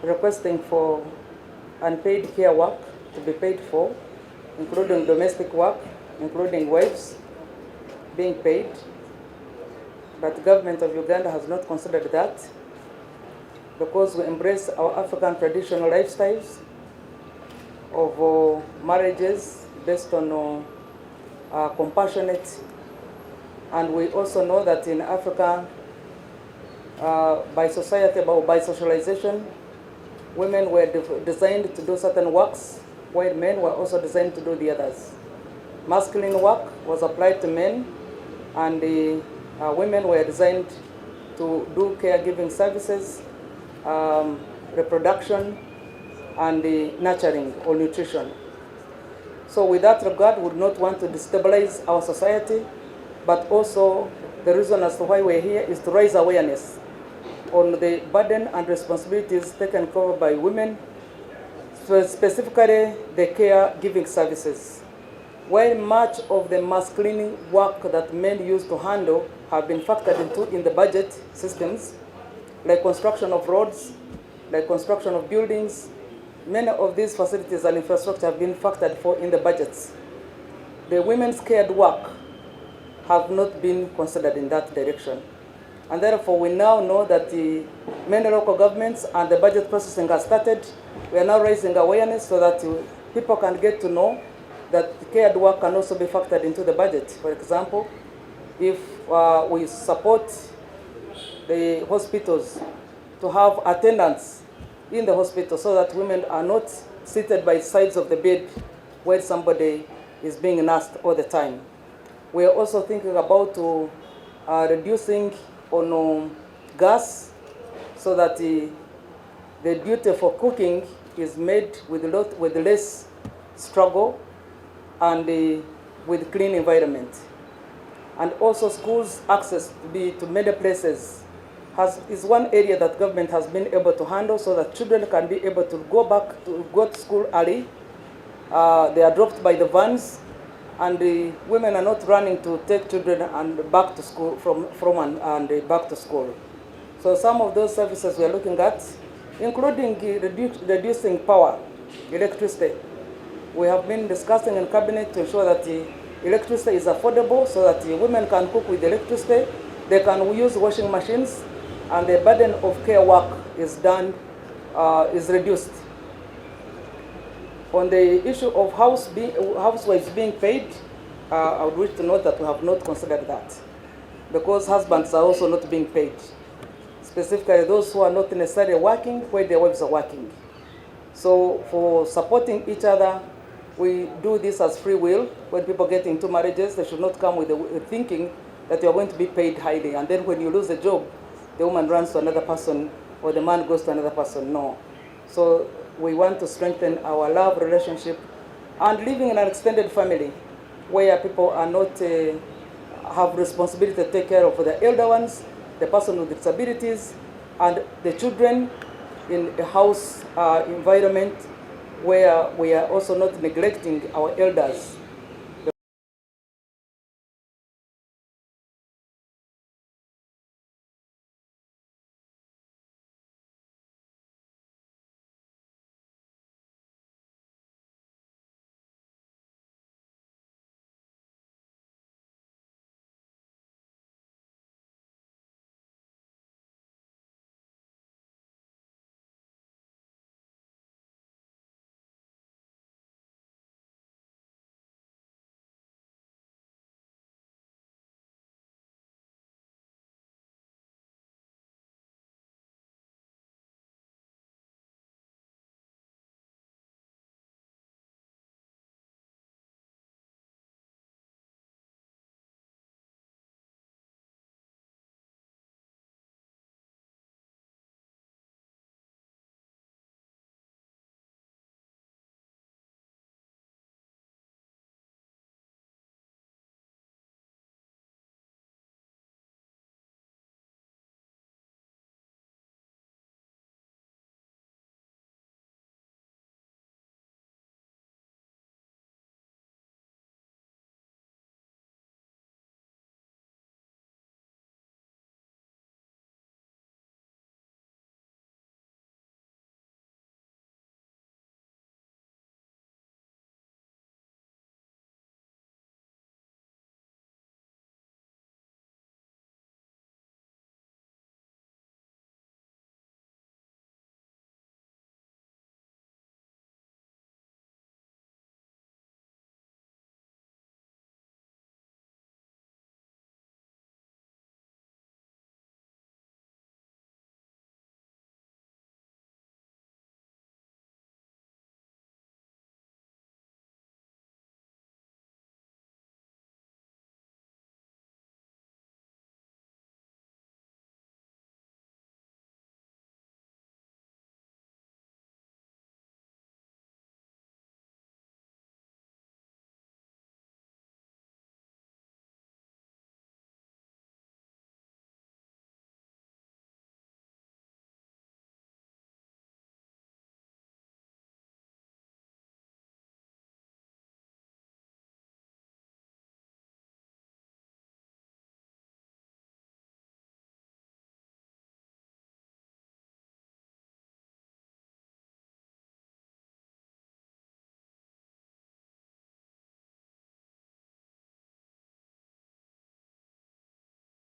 requesting for unpaid care work to be paid for, including domestic work, including wives being paid. But the government of Uganda has not considered that, because we embrace our African traditional lifestyles of marriages based on compassionate, and we also know that in Africa, by society, by socialization, women were designed to do certain works, while men were also designed to do the others. Masculine work was applied to men, and the women were designed to do caregiving services, reproduction, and the nurturing or nutrition. So with that regard, we would not want to destabilize our society, but also the reason as to why we're here is to raise awareness on the burden and responsibilities taken care by women, specifically the caregiving services. While much of the masculine work that men used to handle have been factored into in the budget systems, like construction of roads, like construction of buildings, many of these facilities and infrastructure have been factored for in the budgets. The women's cared work have not been considered in that direction. And therefore, we now know that the many local governments and the budget processing has started. We are now raising awareness so that people can get to know that cared work can also be factored into the budget. For example, if we support the hospitals to have attendants in the hospital so that women are not seated by sides of the bed where somebody is being nursed all the time. We are also thinking about reducing on gas so that the duty for cooking is made with less struggle and with clean environment. And also schools access to many places is one area that government has been able to handle so that children can be able to go to school early. They are dropped by the vans, and the women are not running to take children and back to school and back to school. So some of those services we are looking at, including reducing power, electricity. We have been discussing in cabinet to ensure that the electricity is affordable so that the women can cook with electricity, they can use washing machines, and the burden of care work is reduced. On the issue of housewives being paid, I would wish to note that we have not considered that, because husbands are also not being paid, specifically those who are not necessarily working where their wives are working. So for supporting each other, we do this as free will. When people get into marriages, they should not come with the thinking that you're going to be paid highly, and then when you lose the job, the woman runs to another person or the man goes to another person. No. So we want to strengthen our love relationship and living in an extended family where people are not have responsibility to take care of the elder ones, the person with disabilities, and the children in a house environment where we are also not neglecting our elders.